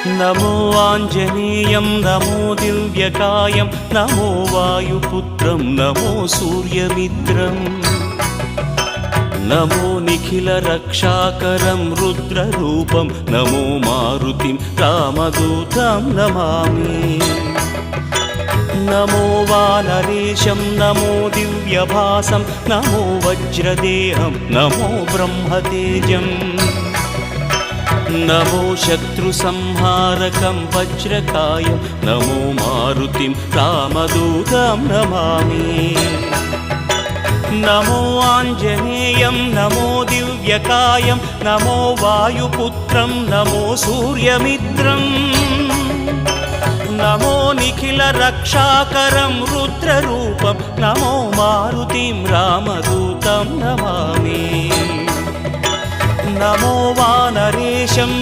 नमो आञ्जनेयं नमो दिव्यकायं नमो वायुपुत्रं नमो सूर्यमित्रम् नमो निखिलरक्षाकरं रुद्ररूपं नमो मारुतिं रामदूतं Namami नमो वानरेशं नमो दिव्यभासं नमो वज्रदेहं नमो ब्रह्मतेजम् नमो शत्रुसंहारकं वज्रकायं नमो मारुतिं रामदूतं Namami नमो आञ्जनेयं नमो दिव्यकायं नमो वायुपुत्रं नमो सूर्यमित्रम् नमो निखिलरक्षाकरं रुद्ररूपं नमो मारुतिं रामदूतं Namami नमो वानरेशं